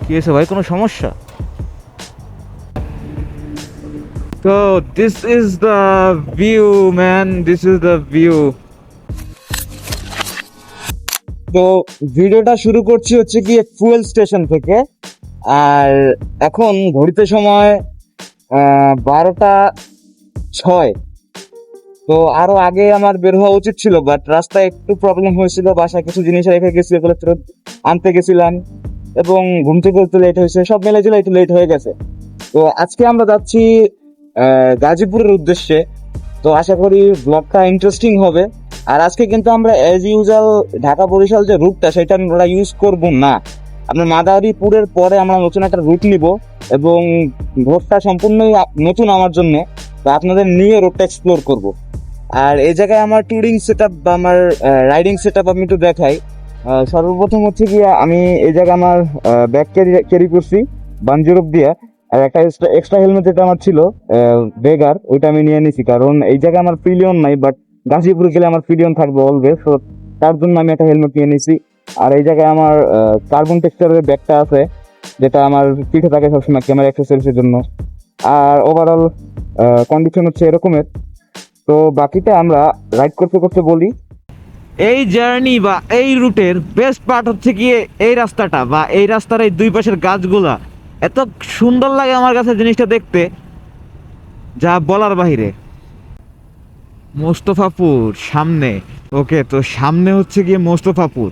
কি হয়েছে ভাই, কোনো সমস্যা? তো this is the view man, this is the view. তো ভিডিওটা শুরু করছি হচ্ছে কি ফুয়েল স্টেশন থেকে। আর এখন ঘড়িতে সময় 12টা 6। তো আরো আগে আমার বের হওয়া উচিত ছিল, বাট রাস্তায় একটু প্রবলেম হয়েছিল, বাসায় কিছু জিনিস রেখে গেছি, এগুলো ফেরত আনতে গেছিলাম এবং ঘুম থেকে উঠতে লেট হয়েছে, সব মিলে ছিল একটু লেট হয়ে গেছে। তো আজকে আমরা যাচ্ছি গাজীপুরের উদ্দেশ্যে। তো আশা করি ব্লগটা ইন্টারেস্টিং হবে। আর আজকে কিন্তু আমরা অ্যাজ ইউজুয়াল ঢাকা বরিশাল যে রুটটা সেটা আমরা ইউজ করব না। আপনার মাদারীপুরের পরে আমরা নতুন একটা রুট নিব এবং রোডটা সম্পূর্ণই নতুন আমার জন্য। তো আপনাদের নিয়ে রোডটা এক্সপ্লোর করব। আর এই জায়গায় আমার ট্যুরিং সেট আপ বা আমার রাইডিং সেট আপ আমি একটু দেখাই। সর্বপ্রথম হচ্ছে গিয়ে আমি এই জায়গায় আমার ব্যাগ ক্যারি করছি বানজুরুপ দিয়ে। আর একটা এক্সট্রা হেলমেট যেটা আমার ছিল বেগার, ওইটা আমি নিয়ে নিছি, কারণ এই জায়গায় আমার পিলিয়ন নাই, বাট গাজীপুর গেলে আমার পিলিয়ন থাকবে অলওয়েজ। তো তার জন্য আমি একটা হেলমেট নিয়ে নিছি। আর এই জায়গায় আমার কার্বন টেক্সচারের ব্যাগটা আছে, যেটা আমার পিঠে থাকে সবসময় ক্যামেরা অ্যাক্সেসরিজের জন্য। আর ওভারঅল কন্ডিশন হচ্ছে এরকমের। তো বাকিটা আমরা রাইড করতে করতে বলি। এই জার্নি বা এই রুটের বেস্ট পার্ট হচ্ছে গিয়ে এই রাস্তাটা বা এই রাস্তার এই দুই পাশের গাছগুলা এত সুন্দর লাগে আমার কাছে জিনিসটা দেখতে, যা বলার বাহিরে। মোস্তফাপুর সামনে। ওকে, তো সামনে হচ্ছে গিয়ে মোস্তফাপুর।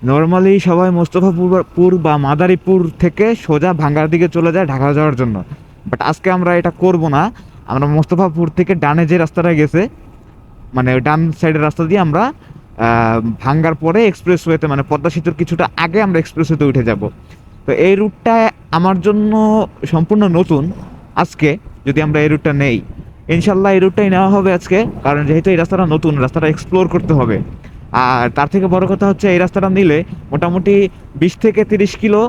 নর্মালি সবাই মোস্তফাপুর বা মাদারীপুর থেকে সোজা ভাঙ্গার দিকে চলে যায় ঢাকা যাওয়ার জন্য, বাট আজকে আমরা এটা করব না। আমরা মোস্তফাপুর থেকে ডানে যে রাস্তাটা গেছে, মানে ডান সাইডের রাস্তা দিয়ে আমরা ভাঙ্গার পরে এক্সপ্রেসওয়েতে, মানে পদ্মা সেতুর কিছুটা আগে আমরা এক্সপ্রেসওয়েতে উঠে যাব। তো এই রুটটা আমার জন্য সম্পূর্ণ নতুন। আজকে যদি আমরা এই রুটটা নেই, ইনশাল্লাহ এই রুটটাই নেওয়া হবে আজকে, কারণ যেহেতু এই রাস্তাটা নতুন, রাস্তাটা এক্সপ্লোর করতে হবে। আর তার থেকে বড় কথা হচ্ছে এই রাস্তাটা নিলে মোটামুটি 20 থেকে 30 কিলো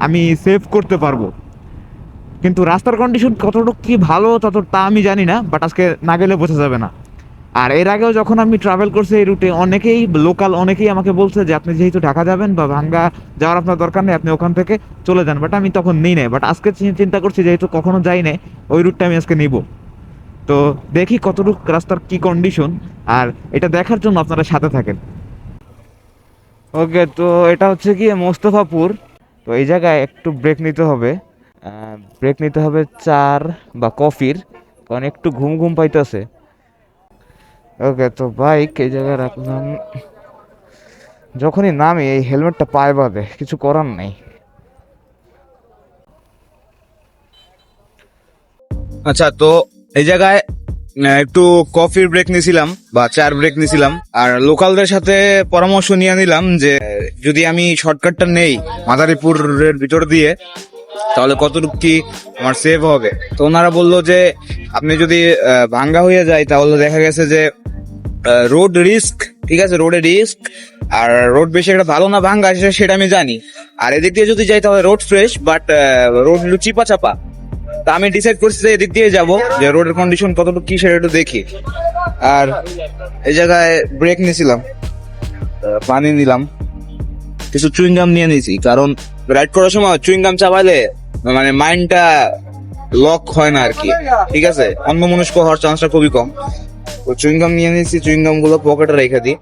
আমি সেভ করতে পারবো। কিন্তু রাস্তার কন্ডিশন কতটুকু কি ভালো তা আমি জানি না, বাট আজকে না গেলে বোঝা যাবে না। আর এর আগেও যখন আমি ট্রাভেল করছি এই রুটে, অনেকেই লোকাল অনেকেই আমাকে বলছে যে আপনি যেহেতু ঢাকা যাবেন বা ভাঙ্গা যাওয়ার আপনার দরকার নেই, আপনি ওখান থেকে চলে যান, বাট আমি তখন নিই নাই। বাট আজকে চিন্তা করছি যেহেতু কখনো যাই নাই, ওই রুটটা আমি আজকে নিব। তো দেখি কতটুকু রাস্তার কি কন্ডিশন, আর এটা দেখার জন্য আপনারা সাথে থাকেন। ওকে, তো এটা হচ্ছে গিয়ে মোস্তফাপুর। তো এই জায়গায় একটু ব্রেক নিতে হবে, ব্রেক নিতে হবে চার বা কফির, কারণ একটু ঘুম ঘুম পাইতেছে। ওকে, তো বাইক এই জায়গায় রাখলাম। যখনই নামি এই হেলমেটটা পায়ে বাঁধে, কিছু করার নেই। আচ্ছা, তো এই জায়গায় একটু কফির ব্রেক নিছিলাম বা চার ব্রেক নিছিলাম, আর লোকালদের সাথে পরামর্শ নিয়ে নিলাম যে যদি আমি শর্টকাটটা নেই মাদারীপুরের ভিতর দিয়ে, তাহলে কতটুকু কি আমার সেভ হবে। তো ওনারা বললো যে আপনি যদি ভাঙ্গা হয়ে যায় তাহলে দেখা গেছে যে রোড রিস্ক, ঠিক আছে, রোডে রিস্ক, আর রোড বেশি একটা ভালো না ভাঙ্গা, সেটা আমি জানি। আর এদিক দিয়ে যদি যাই তাহলে রোড ফ্রেশ, বাট রোড একটু চিপা চাপা। তা আমি ডিসাইড করছি যে এদিক দিয়ে যাবো, যে রোডের কন্ডিশন কতটুকু কি সেটা একটু দেখি। আর এই জায়গায় ব্রেক নিয়েছিলাম, পানি নিলাম, কিছু চুইংগাম নিয়ে নিয়েছি, কারণ রাইড করার সময় চুইংগাম চাবাইলে মানে মাইন্ডটা লক হয় না আর কি, ঠিক আছে, অন্যমনস্ক হওয়ার চান্সটা খুবই কম। তো চুইংগাম নিয়ে নিয়েছি, চুইংগাম গুলো পকেটে রেখে দিই।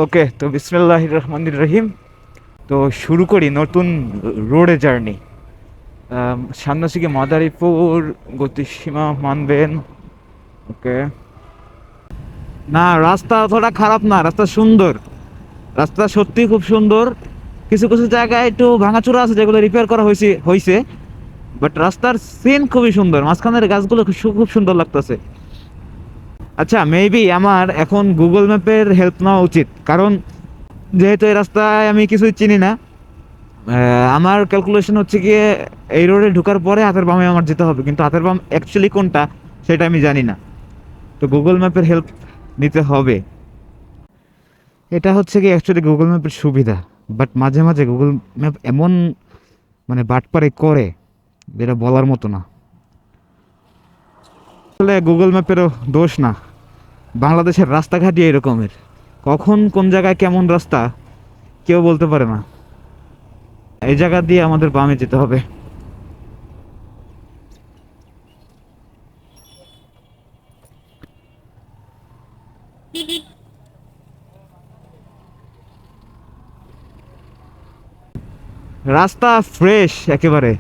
ওকে, তো বিসমিল্লাহির রহমানির রহিম। তো শুরু করি নতুন রোডে জার্নি। সামনে হচ্ছে কি মাদারীপুর, গতিসীমা মানবেন। ওকে, না রাস্তা অতটা খারাপ না, রাস্তা সুন্দর, রাস্তা সত্যি খুব সুন্দর। কিছু কিছু জায়গায় একটু ভাঙাচোরা আছে যেগুলো রিপেয়ার করা হয়েছে, বাট রাস্তার সিন খুবই সুন্দর, মাঝখানের গাছগুলো খুব সুন্দর লাগতেছে। আচ্ছা, মেবি আমার এখন গুগল ম্যাপের হেল্প নেওয়া উচিত, কারণ যেহেতু এই রাস্তায় আমি কিছুই চিনি না। আমার ক্যালকুলেশন হচ্ছে গিয়ে এই রোডে ঢোকার পরে হাতের বামে আমার যেতে হবে, কিন্তু হাতের বাম অ্যাকচুয়ালি কোনটা সেটা আমি জানি না। তো গুগল ম্যাপের হেল্প নিতে হবে। এটা হচ্ছে কি অ্যাকচুয়ালি গুগল ম্যাপের সুবিধা, বাট মাঝে মাঝে গুগল ম্যাপ এমন মানে বাটপারে করে, যেটা বলার মতো না। আসলে গুগল ম্যাপেরও দোষ না, বাংলাদেশের রাস্তাঘাটই এরকমের, কখন কোন জায়গায় কেমন রাস্তা কেউ বলতে পারে না। এই জায়গা দিয়ে আমাদের বামে যেতে হবে। রাস্তা ফ্রেশ একেবারে,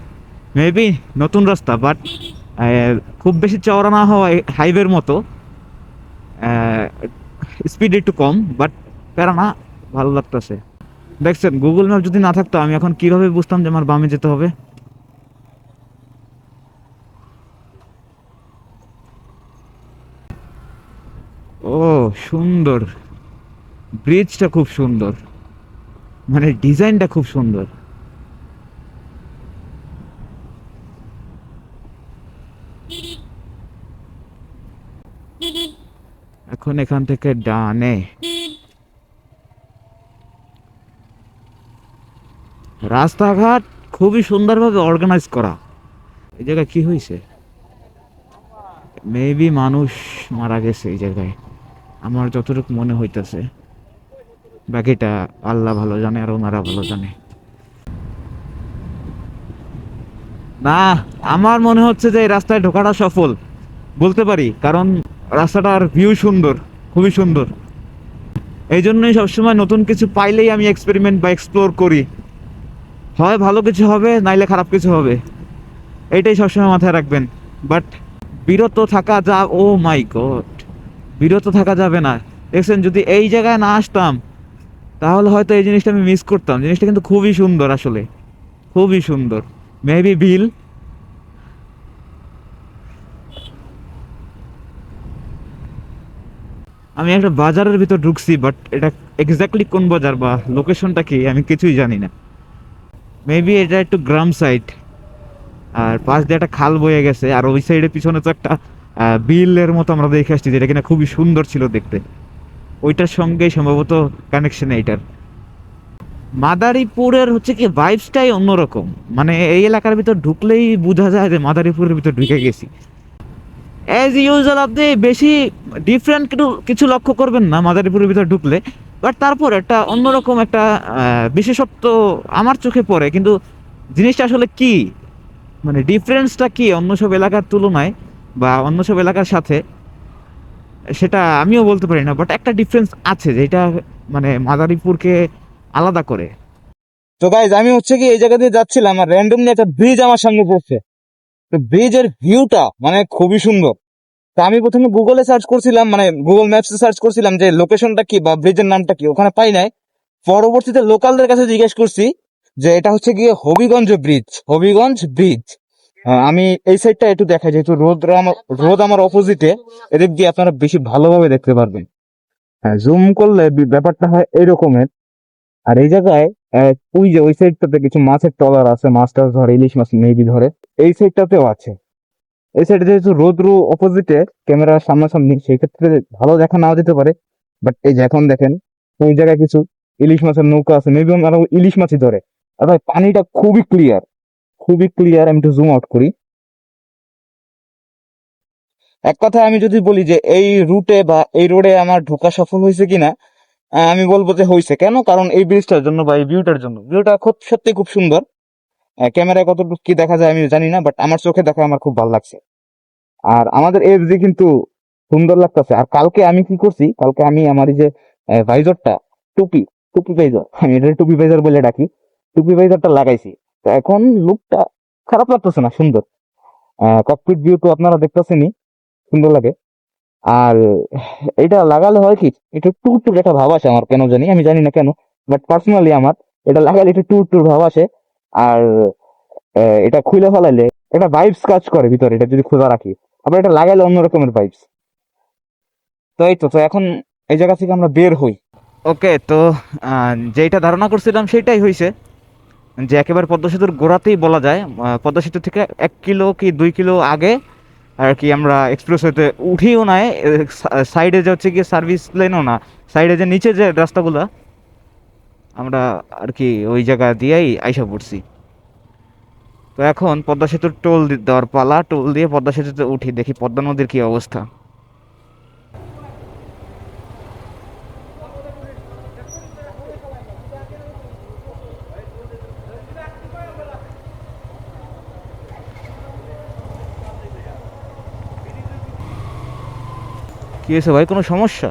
মেবি নতুন রাস্তা, বাট খুব বেশি চওড়া না হওয়া হাইওয়ের মতো, স্পিড একটু কম, বাট প্যারা না, ভালো লাগতেছে। দেখছেন, গুগল ম্যাপ যদি না থাকতো আমি এখন কিভাবে বুঝতাম যে আমার বামে যেতে হবে? ও সুন্দর, ব্রিজটা খুব সুন্দর, মানে ডিজাইনটা খুব সুন্দর। এখন এখান থেকে ডানে, রাস্তাঘাট খুবই সুন্দরভাবে অর্গানাইজ করা। এই জায়গায় কি হয়েছে? মেবি মানুষ মারা গেছে এই জায়গায়, আমার যতটুকু মনে হইতেছে। বাকিটা আল্লাহ ভালো জানে, আর ওনারা ভালো জানে। না, আমার মনে হচ্ছে যে এই রাস্তায় ঢোকাটা সফল বলতে পারি, কারণ রাস্তাটার ভিউ সুন্দর, খুবই সুন্দর। এই জন্যই সবসময় নতুন কিছু পাইলেই আমি এক্সপেরিমেন্ট বা এক্সপ্লোর করি। হয় ভালো কিছু হবে, নাইলে খারাপ কিছু হবে, এইটাই সবসময় মাথায় রাখবেন। বাট বিরত থাকা ও মাই গড, বিরত থাকা যাবে না। দেখছেন, যদি এই জায়গায় না আসতাম তাহলে হয়তো এই জিনিসটা আমি মিস করতাম। জিনিসটা কিন্তু খুবই সুন্দর, আসলে খুবই সুন্দর। মেবি বিল। আমি একটা বাজারের ভিতর ঢুকছি, বাট এটা এক্স্যাক্টলি কোন বাজার বা লোকেশনটা কি আমি কিছুই জানি না। মেবি এটা একটু গ্রাম সাইড, আর পাশ দিয়ে একটা খাল বয়ে গেছে, আর ওই সাইডে পিছনে তো একটা বিলের মতো আমরা দেখে আসছি, যেটা কিনা খুবই সুন্দর ছিল দেখতে। ওইটার সঙ্গেই সম্ভবত কানেকশন এইটার। মাদারীপুরের হচ্ছে কি ভাইবসটাই অন্যরকম, মানে এই এলাকার ভিতর ঢুকলেই বোঝা যায় যে মাদারীপুরের ভিতর ঢুকে গেছি। অ্যাজ ইউজুয়াল আপনি বেশি ডিফারেন্ট কিছু কিছু লক্ষ্য করবেন না মাদারীপুরের ভিতর ঢুকলে, বাট তারপর একটা অন্যরকম একটা বিশেষত্ব আমার চোখে পড়ে। কিন্তু জিনিসটা আসলে কি, মানে ডিফারেন্সটা কি অন্য সব এলাকার তুলনায় বা অন্য সব এলাকার সাথে, সেটা আমিও বলতে পারি না, বাট একটা ডিফারেন্স আছে যেটা মানে মাদারীপুরকে আলাদা করে। তো গাইজ, আমি হচ্ছে কি এই জায়গা দিয়ে যাচ্ছিলাম, আর র্যান্ডমলি একটা ব্রিজ আমার সামনে পড়ছে। তো ব্রিজের ভিউটা মানে খুবই সুন্দর। তো আমি প্রথমে গুগলে সার্চ করছিলাম, মানে গুগল ম্যাপসে সার্চ করছিলাম যে লোকেশনটা কি বা ব্রিজের নামটা কি, ওখানে পাই নাই। পরবর্তীতে লোকালদের কাছে জিজ্ঞেস করছি যে এটা হচ্ছে গিয়ে হবিগঞ্জ ব্রিজ, হবিগঞ্জ ব্রিজ। আমি এই সাইডটা একটু দেখাই, যেহেতু রোদ আমার অপোজিটে, এদিক দিয়ে আপনারা বেশি ভালোভাবে দেখতে পারবেন। হ্যাঁ, জুম করলে ব্যাপারটা হয় এরকমের। আর এই জায়গায় ওই যে ওই সাইডটাতে কিছু মাছের ট্রলার আছে, মাছ টাছ ধরে, ইলিশ মাছ মেবি ধরে। এই সাইডটাতেও আছে। এই সাইডে যেহেতু রোদ্রু অপোজিটে, ক্যামেরার সামনাসামনি, সেই ক্ষেত্রে ভালো দেখা নাও যেতে পারে। বাট এই যে এখন দেখেন, ওই জায়গায় কিছু ইলিশ মাছের নৌকা আছে, মেবি ওনারা ইলিশ মাছই ধরে। আর ভাই পানিটা খুবই ক্লিয়ার, খুবই ক্লিয়ার। আমি একটু জুম আউট করি। এক কথায় আমি যদি বলি যে এই রুটে বা এই রোডে আমার ঢোকা সফল হয়েছে কিনা, আমি বলবো যে হয়েছে। কেন? কারণ এই ব্রিজটার জন্য বা এই ভিউটার জন্য। ভিউটা খুব সত্যি খুব সুন্দর। ক্যামেরায় কতটুকু কি দেখা যায় আমি জানি না, বাট আমার চোখে দেখা আমার খুব ভালো লাগছে। আর আমাদের এফজি কিন্তু সুন্দর লাগতেছে। আর কালকে আমি কি করছি, কালকে আমি আমার এই যে ভাইজরটা, টুপি টুপি ভাইজর, আমি এটা টুপি ভাইজর বলে ডাকি, টুপি ভাইজরটা লাগাইছি। তো এখন লুকটা খারাপ লাগতেছে না, সুন্দর। ককপিট ভিউ তো আপনারা দেখতেছেনই, সুন্দর লাগে। আর এটা লাগালে হয় কি, একটু টুর টুর একটা ভাব আসে আমার, কেন জানি, আমি জানি না কেন, বাট পার্সোনালি আমার এটা লাগালে একটু টুর টুর ভাব আসে। আর এটা খুলে ফেলাইলে একটা ভাইবস কাজ করে ভিতরে, এটা যদি খোলা রাখি। আবার এটা লাগাইলে অন্য রকমের ভাইবস। তো এই তো এখন এই জায়গা থেকে আমরা বের হই। ওকে, তো যেটা ধারণা করছিলাম সেটাই হয়েছে, যে একেবারে পদ্মা সেতুর গোড়াতেই বলা যায়। পদ্মা সেতু থেকে 1 কিলো কি 2 কিলো আগে আর কি আমরা এক্সপ্রেসওয়েতে উঠিও নাই, সাইডে যে হচ্ছে গিয়ে সার্ভিস লেনও না, সাইডে যে নিচে যে রাস্তাগুলো, আমরা আর কি ওই জায়গা দিয়েই আইসা পড়ছি। তো এখন পদ্মা সেতুর টোল দেওয়ার পালা, টোল দিয়ে পদ্মা সেতুতে উঠি, দেখি পদ্মা নদীর কি অবস্থা। কি হয়েছে ভাই, কোনো সমস্যা?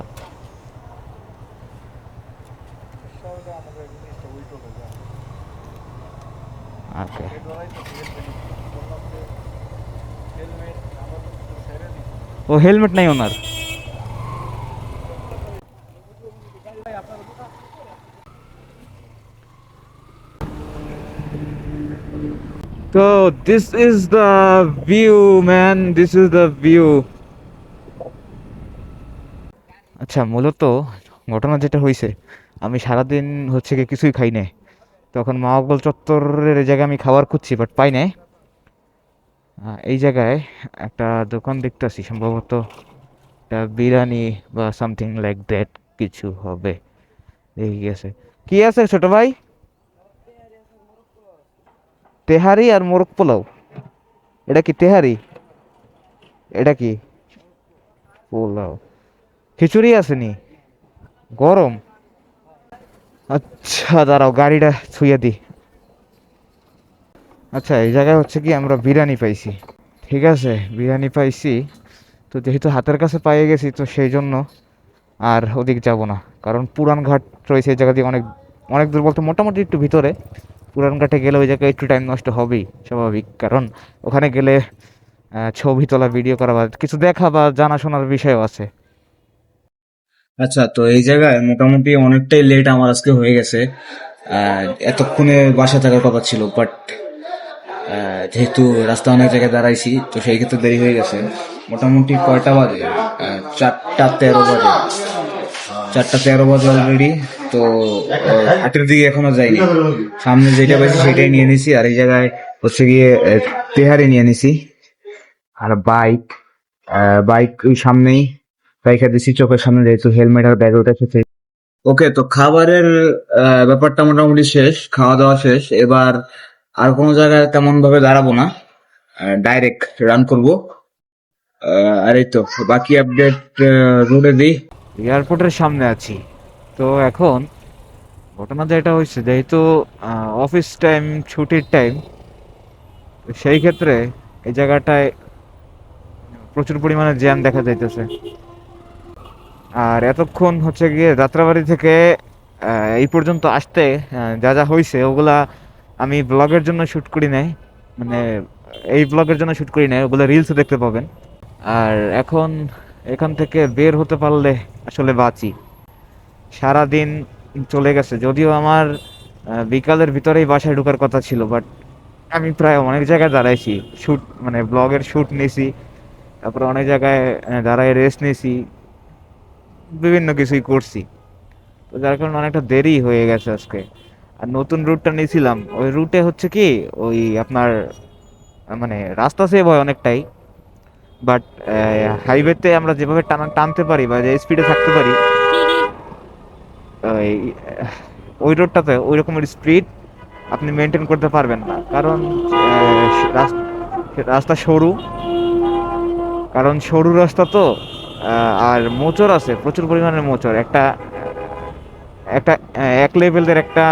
ওকে। ও হেলমেট নাই ওনার। তো this is the view man, this is the view. আচ্ছা, মূলত ঘটনা যেটা হয়েছে, আমি সারাদিন হচ্ছে কি কিছুই খাই নাই। তখন মহাবল চত্বরের এই জায়গায় আমি খাবার খুঁজছি, বাট পাই নাই। এই জায়গায় একটা দোকান দেখতেছি, সম্ভবত একটা বিরিয়ানি বা সামথিং লাইক দ্যাট কিছু হবে। দেখি কি আছে। কি আছে ছোট ভাই? তেহারি আর মোরগ পোলাও। এটা কি তেহারি? এটা কি পোলাও? খিচুড়ি আসেনি? গরম? আচ্ছা দাঁড়াও, গাড়িটা ছুঁয়ে দিই। আচ্ছা, এই জায়গায় হচ্ছে কি আমরা বিরিয়ানি পাইছি। ঠিক আছে, বিরিয়ানি পাইছি। তো যেহেতু হাতের কাছে পেয়ে গেছি, তো সেই জন্য আর ওদিক যাব না। কারণ পুরান ঘাট রয়েছে এই জায়গা দিয়ে অনেক অনেক দূর, বলতে মোটামুটি একটু ভিতরে। পুরান ঘাটে গেলে ওই জায়গায় একটু টাইম নষ্ট হবেই, স্বাভাবিক। কারণ ওখানে গেলে ছবি তোলা, ভিডিও করা বা কিছু দেখা বা জানাশোনার বিষয়ও আছে। আচ্ছা, তো এই জায়গায় মোটামুটি অনেকটাই লেট আমার আজকে হয়ে গেছে। এতক্ষণে বাসা থাকার কথা ছিল, বাট যেহেতু রাস্তা অনেক জায়গায় দাঁড়াইছি, তো সেই ক্ষেত্রে দেরি হয়ে গেছে। মোটামুটি কয়টা বাজে? 4টা 13 বাজে। 4টা 13 বাজে অলরেডি। তো হাটের দিকে এখনো যাইনি। সামনে যেটা পাইছি সেটাই নিয়ে নিছি। আর এই জায়গায় হচ্ছে গিয়ে তেহারি নিয়ে নিছি। আর বাইক ওই সামনেই রেখে দিছি, চোখের সামনে, যেহেতু হেলমেট আর ব্যাগ ওটা সাথে। ওকে, তো খাবারের ব্যাপারটা মোটামুটি শেষ, খাওয়া দাওয়া শেষ। এবার আর কোনো জায়গায় তেমন ভাবে দাঁড়াবো না, ডাইরেক্ট রান করব। আর এই তো বাকি আপডেট রোডে দিই। এয়ারপোর্টের সামনে আছি। তো এখন ঘটনা যেটা হয়েছে, যেহেতু অফিস টাইম, ছুটির টাইম, সেই ক্ষেত্রে এই জায়গাটায় প্রচুর পরিমাণে জ্যাম দেখা যাইতেছে। আর এতক্ষণ হচ্ছে গিয়ে যাত্রাবাড়ি থেকে এই পর্যন্ত আসতে যা যা হয়েছে ওগুলা আমি ব্লগের জন্য শ্যুট করি নাই, মানে এই ব্লগের জন্য শ্যুট করি নাই, ওগুলো রিলসে দেখতে পাবেন। আর এখন এখান থেকে বের হতে পারলে আসলে বাঁচি। সারা দিন চলে গেছে, যদিও আমার বিকালের ভিতরেই বাসায় ঢোকার কথা ছিল, বাট আমি প্রায় অনেক জায়গায় দাঁড়াইছি, শ্যুট মানে ব্লগের শ্যুট নিয়েছি, তারপরে অনেক জায়গায় দাঁড়ায় রেস্ট নিয়েছি, বিভিন্ন কিছুই করছি। তো যার কারণে অনেকটা দেরি হয়ে গেছে আজকে। আর নতুন রুটটা নিয়েছিলাম, ওই রুটে হচ্ছে কি ওই আপনার মানে রাস্তা সেভ হয় অনেকটাই, বাট হাইওয়েতে আমরা যেভাবে টানতে পারি বা যে স্পিডে থাকতে পারি, ওই ওই রোডটাতে ওই রকমের স্পিড আপনি মেনটেন করতে পারবেন না। কারণ রাস্তা সরু, কারণ সরু রাস্তা তো। আর মোচড় আছে, প্রচুর পরিমাণে মোচড়। একটা একটা এক লেভেলের একটা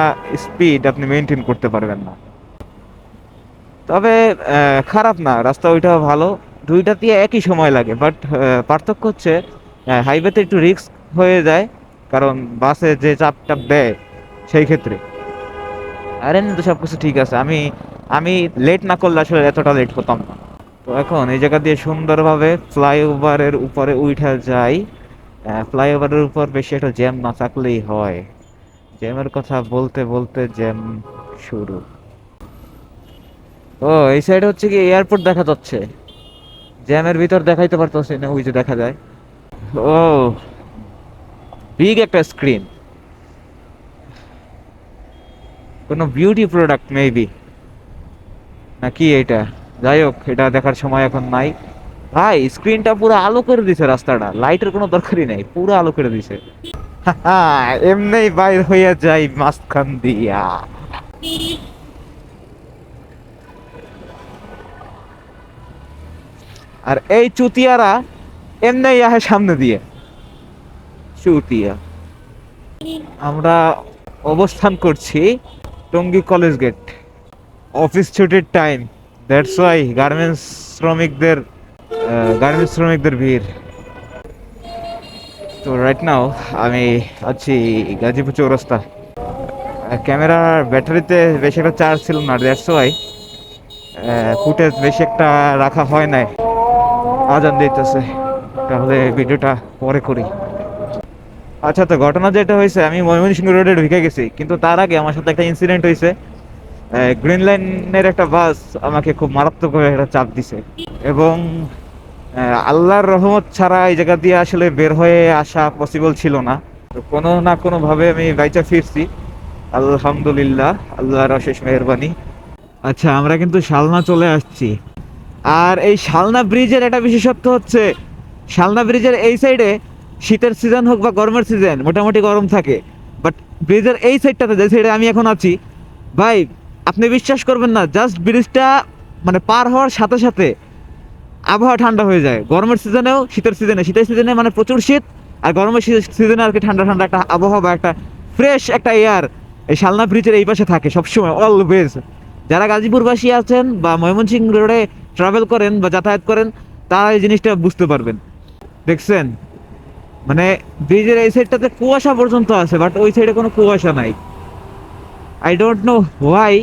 স্পিড আপনি মেনটেন করতে পারবেন না। তবে খারাপ না, রাস্তা ওইটাও ভালো। দুইটাতে একই সময় লাগে, বাট পার্থক্য হচ্ছে হাইওয়েতে একটু রিস্ক হয়ে যায়, কারণ বাসে যে চাপ টাপ দেয় সেই ক্ষেত্রে। আর এমনি তো সব কিছু ঠিক আছে। আমি আমি লেট না করলে আসলে এতটা লেট হতাম না। তো এখন এই জায়গা দিয়ে সুন্দরভাবে ফ্লাইওভারের উপরে উঠা যায়। ফ্লাইওভারের উপর বেশি একটা জ্যাম না থাকলেই হয়। জ্যামের কথা বলতে বলতে জ্যাম শুরু। ও, এই সাইড হচ্ছে কি এয়ারপোর্ট দেখা যাচ্ছে, জ্যামের ভিতর দেখাইতে পারতেছে না, ওই যে দেখা যায়। ও, বিগ একটা স্ক্রিন, কোনো বিউটি প্রোডাক্ট মেবি নাকি এটা। যাই হোক, এটা দেখার সময় এখন নাই। ভাই স্ক্রিনটা পুরো আলো করে দিছে, রাস্তাটা লাইটের কোনো দরকারই নাই, পুরো আলো করে দিছে। এমনি বাইর হইয়া যাই মাঝখান দিয়া। আর এই চুতিয়ারা এমনি আহে সামনে দিয়ে, চুতিয়া। আমরা অবস্থান করছি টঙ্গী কলেজ গেট। অফিস ছুটির টাইম, দ্যাটস ওয়াই গার্মেন্টস শ্রমিকদের ভিড়। তো রাইট নাও আমি আছি গাজীপুর চৌরাস্তা। ক্যামেরার ব্যাটারিতে বেশি একটা চার্জ ছিল না, দ্যাটস ওয়াই ফুটেজ বেশি একটা রাখা হয় নাই। আজান দিতেছে, তাহলে ভিডিওটা পরে করি। আচ্ছা, তো ঘটনা যেটা হয়েছে, আমি ময়মনসিংহ রোডে ঢুকে গেছি, কিন্তু তার আগে আমার সাথে একটা ইনসিডেন্ট হয়েছে। গ্রিন লাইনের একটা বাস আমাকে খুব মারাত্মকভাবে একটা চাপ দিছে, এবং আল্লাহর রহমত ছাড়া এই জায়গা দিয়ে আসলে বের হয়ে আসা পসিবল ছিল না। তো কোনো না কোনো ভাবে আমি বাইচা ফিরছি, আলহামদুলিল্লাহ, আল্লাহর অশেষ মেহেরবানি। আচ্ছা, আমরা কিন্তু শালনা চলে আসছি। আর এই শালনা ব্রিজের একটা বিশেষত্ব হচ্ছে, শালনা ব্রিজের এই সাইডে শীতের সিজন হোক বা গরমের সিজন মোটামুটি গরম থাকে, বাট ব্রিজের এই সাইডটাতে, যে সাইডে আমি এখন আছি, ভাই আপনি বিশ্বাস করবেন না, জাস্ট ব্রিজটা মানে পার হওয়ার সাথে সাথে আবহাওয়া ঠান্ডা হয়ে যায়। গরমের সিজনেও, শীতের সিজনে মানে প্রচুর শীত, আর গরমের সিজনে আর কি ঠান্ডা ঠান্ডা একটা আবহাওয়া বা একটা ফ্রেশ একটা এয়ার এই শালনা ব্রিজের এই পাশে থাকে সবসময়, অলওয়েজ। যারা গাজীপুরবাসী আছেন বা ময়মনসিংহ রোডে ট্রাভেল করেন বা যাতায়াত করেন, তারা এই জিনিসটা বুঝতে পারবেন। দেখছেন, মানে ব্রিজের এই সাইডটাতে কুয়াশা পর্যন্ত আছে, বাট ওই সাইডে কোনো কুয়াশা নাই। I don't know why.